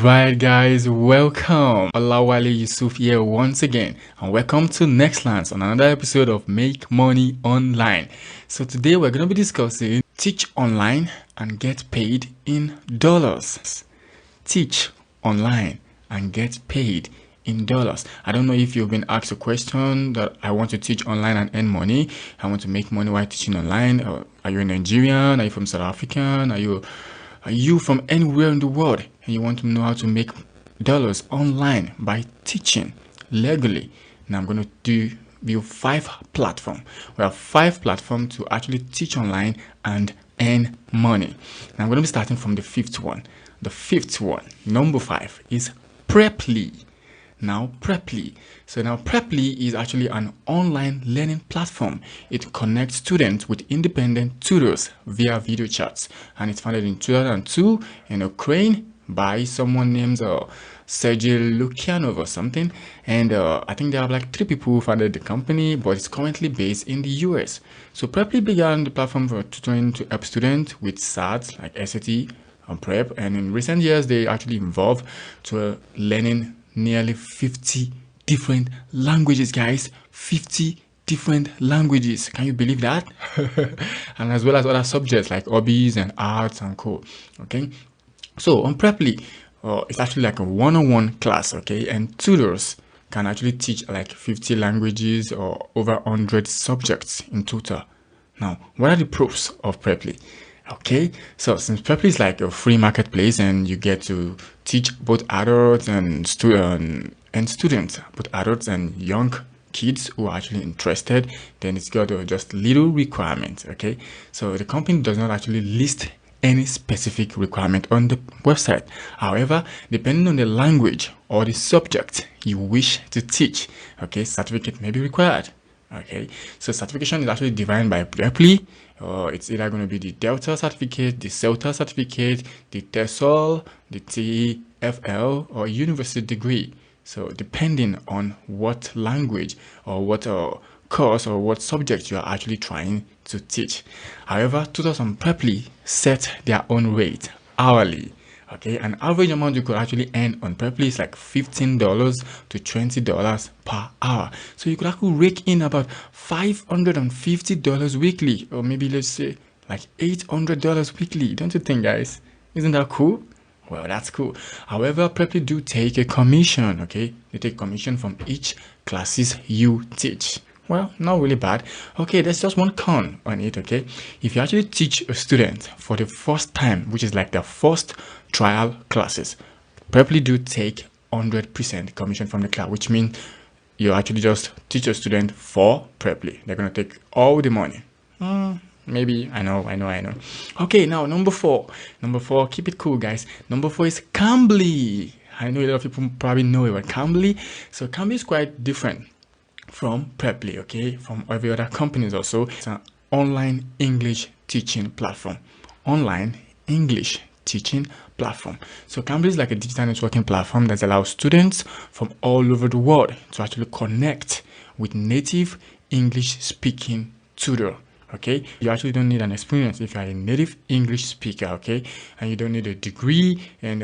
Alright guys, welcome. Olawale Yusuf here once again, and welcome to nexllance on another episode of Make Money Online. So today we're going to be discussing teach online and get paid in dollars. Teach online and get paid in dollars. I don't know if you've been asked a question that I want to teach online and earn money. I want to make money while teaching online. Are you a Nigerian? Are you from South African? Are you from anywhere in the world and you want to know how to make dollars online by teaching legally? Now I'm going to do you 5 platforms. We have 5 platforms to actually teach online and earn money. Now I'm going to be starting from the 5th one. The 5th one, number 5, is Preply. Now Preply. So now Preply is actually an online learning platform. It connects students with independent tutors via video chats, and it's founded in 2002 in Ukraine by someone named Sergey Lukyanov or something. And I think there are like 3 people who founded the company, but it's currently based in the US. So Preply began the platform for tutoring to help students with SATs like SAT and Prep, and in recent years they actually evolved to learning nearly 50 different languages, guys. 50 different languages. Can you believe that? And as well as other subjects like hobbies and arts and co. Okay, so on Preply, it's actually like a one-on-one class, okay, and tutors can actually teach like 50 languages or over 100 subjects in total. Now, what are the pros of Preply? Okay, so since Preply is like a free marketplace and you get to teach both adults and students, both adults and young kids who are actually interested, then it's got just little requirements. Okay, so the company does not actually list any specific requirement on the website. However, depending on the language or the subject you wish to teach, okay, certificate may be required. Okay, so certification is actually defined by Preply. It's either going to be the Delta certificate, the CELTA certificate, the TESOL, the TEFL, or university degree. So depending on what language or what course or what subject you are actually trying to teach. However, tutors on Preply set their own rate hourly. Okay, an average amount you could actually earn on Preply is like $15 to $20 per hour. So you could actually rake in about $550 weekly, or maybe let's say like $800 weekly. Don't you think, guys? Isn't that cool? Well, that's cool. However, Preply do take a commission. Okay, they take commission from each classes you teach. Well, not really bad. Okay, there's just one con on it. Okay, if you actually teach a student for the first time, which is like the first trial classes, Preply do take 100% commission from the class, which means you actually just teach a student for Preply. They're gonna take all the money. Maybe I know. Okay, now number 4, keep it cool, guys. Number 4 is Cambly. I know a lot of people probably know about Cambly. So Cambly is quite different from Preply, okay, from every other companies also. It's an online English teaching platform. Online English teaching platform. So Cambly is like a digital networking platform that allows students from all over the world to actually connect with native English speaking tutor. Okay, you actually don't need an experience if you are a native English speaker, okay, and you don't need a degree, and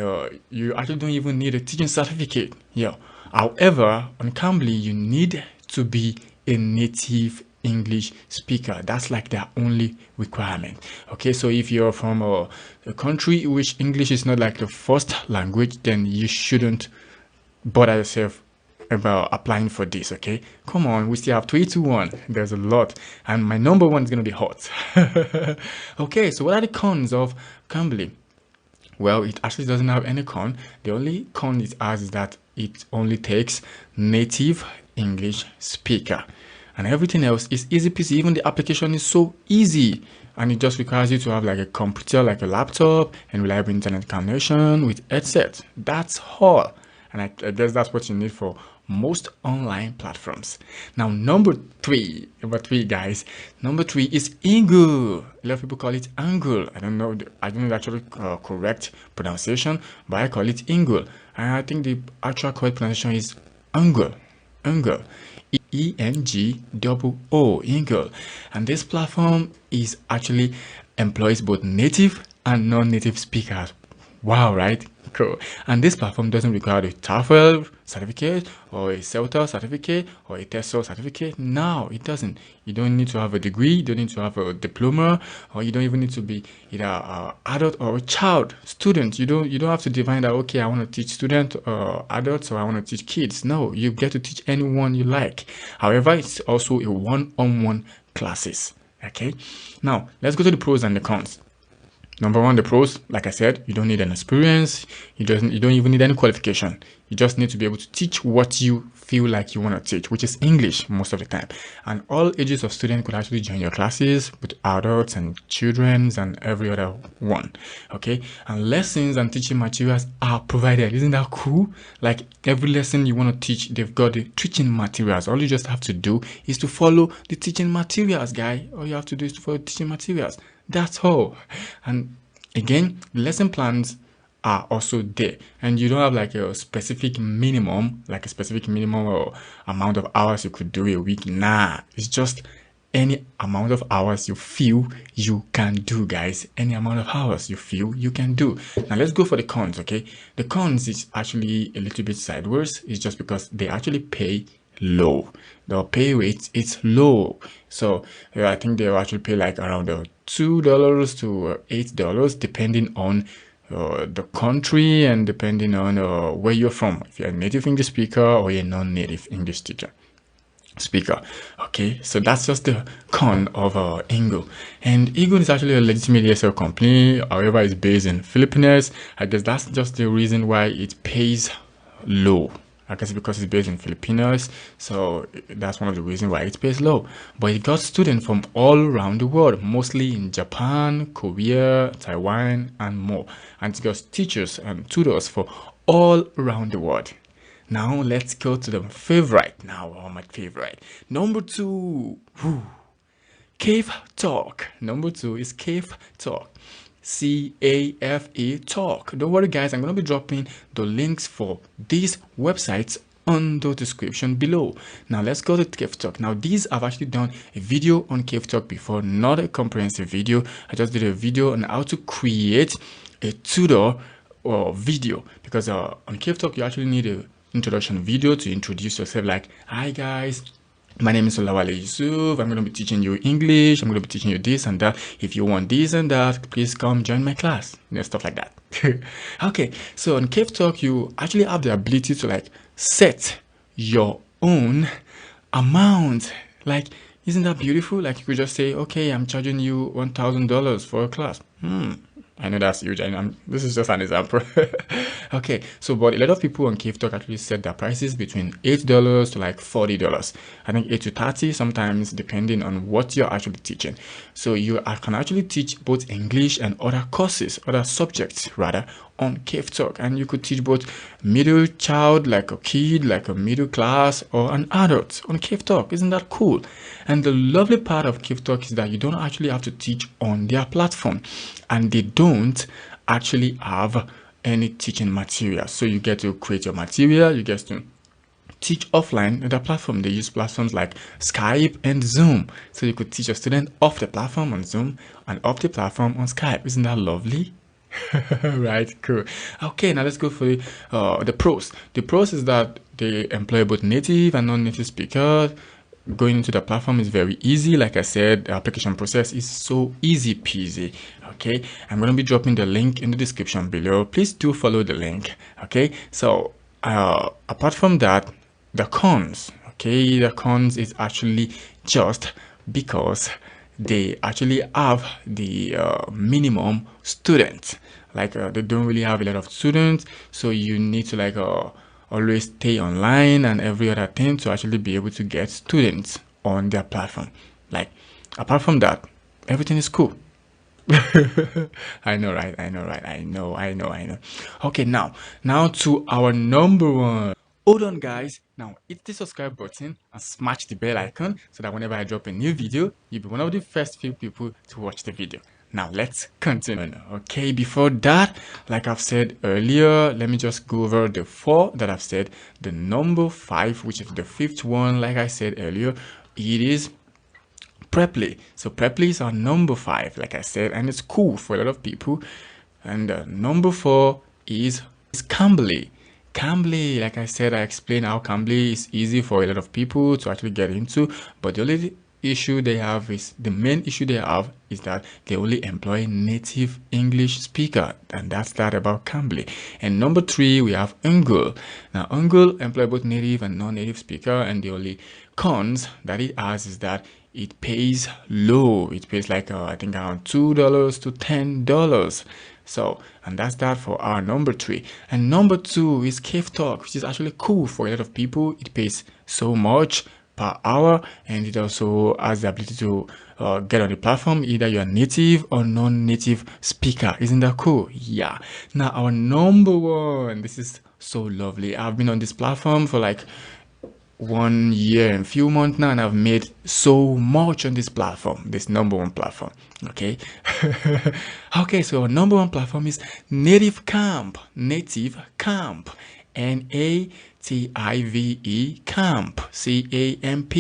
you actually don't even need a teaching certificate. Yeah. However, on Cambly, you need to be a native English speaker. That's like their only requirement. Okay, so if you're from a country in which English is not like the first language, then you shouldn't bother yourself about applying for this. Okay, come on, we still have 3, 2, 1. There's a lot, and my number 1 is gonna be hot. Okay, so what are the cons of Cambly? Well, it actually doesn't have any con. The only con it has is that it only takes native English speaker, and everything else is easy peasy. Even the application is so easy, and it just requires you to have like a computer, like a laptop, and reliable internet connection with headset. That's all, and I guess that's what you need for most online platforms. Now number 3, guys, number 3 is engoo. A lot of people call it Angle. I don't know the actual correct pronunciation, but I call it engoo, and I think the actual correct pronunciation is Angle. E-N-G-O-O, engoo. And this platform is actually employs both native and non-native speakers Wow, right? Cool. And this platform doesn't require a TOEFL certificate or a CELTA certificate or a TESOL certificate. No, it doesn't. You don't need to have a degree, you don't need to have a diploma, or you don't even need to be either an adult or a child student. You don't have to define that, okay, I want to teach student adults or I want to teach kids. No, you get to teach anyone you like. However, it's also a one-on-one classes. Okay. Now let's go to the pros and the cons. Number one, the pros, like I said, you don't need an experience. You don't even need any qualification. You just need to be able to teach what you feel like you want to teach, which is English most of the time. And all ages of students could actually join your classes, with adults and children's and every other one. Okay. And lessons and teaching materials are provided. Isn't that cool? Like every lesson you want to teach, they've got the teaching materials. All you just have to do is to follow the teaching materials, guy. All you have to do is to follow the teaching materials. That's all. And again, the lesson plans are also there, and you don't have like a specific minimum, or amount of hours you could do a week. Nah, it's just any amount of hours you feel you can do, guys. Any amount of hours you feel you can do. Now let's go for the cons. Okay, the cons is actually a little bit sideways. It's just because they actually pay low. The pay rate is low, so I think they'll actually pay like around $2 to $8, depending on the country and depending on where you're from. If you're a native English speaker or you're a non-native English speaker. Okay, so that's just the con of engoo. And engoo is actually a legitimate ESL company. However, it's based in Philippines. I guess that's just the reason why it pays low. I guess because it's based in Filipinos, so that's one of the reasons why it pays low. But it got students from all around the world, mostly in Japan, Korea, Taiwan, and more. And it got teachers and tutors for all around the world. Now let's go to the favorite. My favorite. Number 2. Cafetalk. Number 2 is Cafetalk. Talk. Don't worry, guys, I'm going to be dropping the links for these websites on the description below. Now let's go to Cafetalk. Now these I've actually done a video on Cafetalk before, not a comprehensive video. I just did a video on how to create a tutor or video, because on Cafetalk you actually need an introduction video to introduce yourself, like, hi guys, my name is Olawale Yusuf. I'm going to be teaching you English. I'm going to be teaching you this and that. If you want this and that, please come join my class. Stuff like that. Okay, so on Cafetalk, you actually have the ability to like set your own amount. Like, isn't that beautiful? Like, you could just say, okay, I'm charging you $1,000 for a class. I know that's huge. This is just an example. Okay, so but a lot of people on Cafetalk actually set their prices between $8 to like $40. I think 8 to 30 sometimes, depending on what you're actually teaching. So you can actually teach both English and other courses, other subjects rather, on Cafetalk. And you could teach both middle child, like a kid, like a middle class, or an adult on Cafetalk. Isn't that cool? And the lovely part of Cafetalk is that you don't actually have to teach on their platform, and they don't actually have any teaching material. So you get to create your material, you get to teach offline on the platform. They use platforms like Skype and Zoom, so you could teach a student off the platform on Zoom and off the platform on Skype. Isn't that lovely? Right, cool. Okay, now let's go for the pros. The pros is that they employ both native and non-native speakers. Going into the platform is very easy. Like I said, the application process is so easy peasy. Okay, I'm going to be dropping the link in the description below. Please do follow the link. Okay, so apart from that, the cons. Okay, the cons is actually just because they actually have the minimum students. Like they don't really have a lot of students, so you need to like always stay online and every other thing to actually be able to get students on their platform. Like, apart from that, everything is cool. I know, right? I know. Okay, now to our number 1. Hold on, guys. Now hit the subscribe button and smash the bell icon so that whenever I drop a new video, you'll be one of the first few people to watch the video. Now let's continue. Okay, before that, like I've said earlier, let me just go over the 4 that I've said. The number 5, which is the 5th one, like I said earlier, it is Preply. So Preply is our number 5, like I said, and it's cool for a lot of people. And number 4 is cambly. Cambly, like I said, I explained how cambly is easy for a lot of people to actually get into, but the only issue they have is that they only employ native English speaker, and that's that about cambly. And number 3, we have engoo. Now engoo employ both native and non-native speaker, and the only cons that it has is that it pays low. It pays like I think around $2 to $10. So, and that's that for our number 3. And number 2 is Cafetalk, which is actually cool for a lot of people. It pays so much per hour, and it also has the ability to get on the platform, either you're native or non-native speaker. Isn't that cool? Yeah. Now our number 1, this is so lovely. I've been on this platform for like 1 year and few months now, and I've made so much on this platform, this number 1 platform. Okay. Okay, so our number 1 platform is Nativecamp. Nativecamp. Native Camp, CAMP.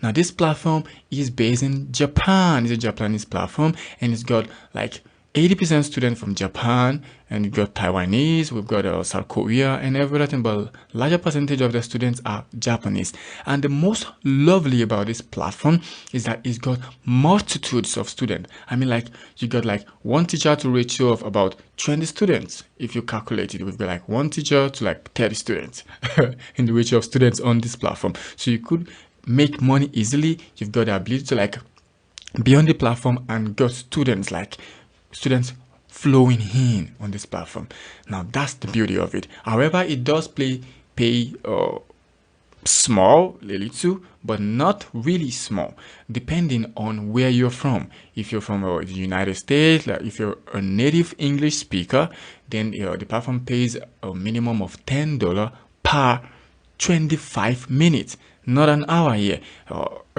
Now this platform is based in Japan. It's a Japanese platform, and it's got like 80% students from Japan, and we've got Taiwanese, we've got South Korea and everything, but larger percentage of the students are Japanese. And the most lovely about this platform is that it's got multitudes of students. I mean, like you got like one teacher to ratio of about 20 students. If you calculate it, we've got like one teacher to like 30 students in the ratio of students on this platform. So you could make money easily. You've got the ability to like be on the platform and got students flowing in on this platform. Now that's the beauty of it. However, it does pay small, a little, but not really small, depending on where you're from. If you're from the United States, like if you're a native English speaker, then the platform pays a minimum of $10 per 25 minutes, not an hour here.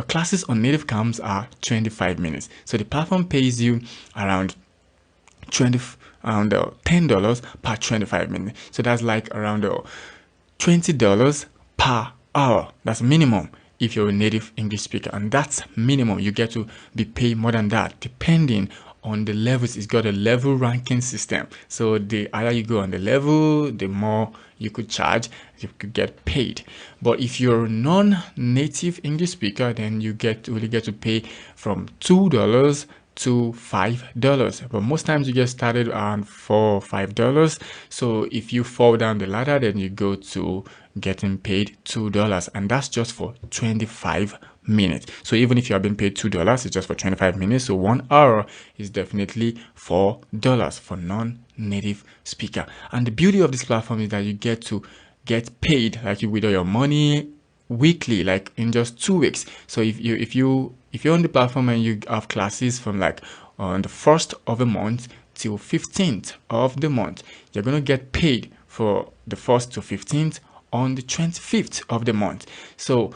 Classes on Nativecamps are 25 minutes, so the platform pays you around $10 per 25 minutes. So that's like around $20 per hour. That's minimum if you're a native English speaker, and that's minimum. You get to be paid more than that depending on the levels. It's got a level ranking system, so the higher you go on the level, the more you could charge, you could get paid. But if you're a non-native English speaker, then you really get to pay from $2 to $5, but most times you get started around $4 or $5. So if you fall down the ladder, then you go to getting paid $2, and that's just for 25 minutes. So even if you have been paid $2, it's just for 25 minutes. So 1 hour is definitely $4 for non-native speaker. And the beauty of this platform is that you get to get paid, like you withdraw your money weekly, like in just 2 weeks. So if you're on the platform and you have classes from like on the 1st of the month till 15th of the month, you're going to get paid for the 1st to 15th on the 25th of the month. So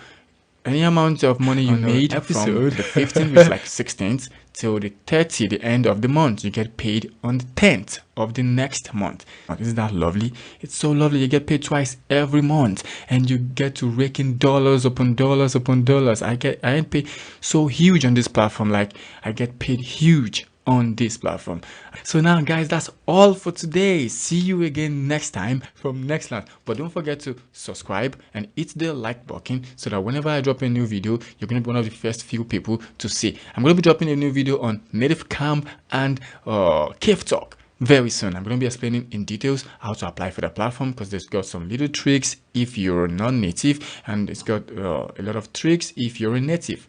any amount of money you made from the 15th, which is like 16th, till the 30th, the end of the month, you get paid on the 10th of the next month. Isn't that lovely? It's so lovely. You get paid twice every month, and you get to rake in dollars upon dollars upon dollars. I ain't paid so huge on this platform. Like I get paid huge on this platform. So now guys, that's all for today. See you again next time from nexllance. But don't forget to subscribe and hit the like button so that whenever I drop a new video, you're going to be one of the first few people to see. I'm going to be dropping a new video on Nativecamp and Cafetalk very soon. I'm going to be explaining in details how to apply for the platform, because there's got some little tricks if you're non-native, and it's got a lot of tricks if you're a native.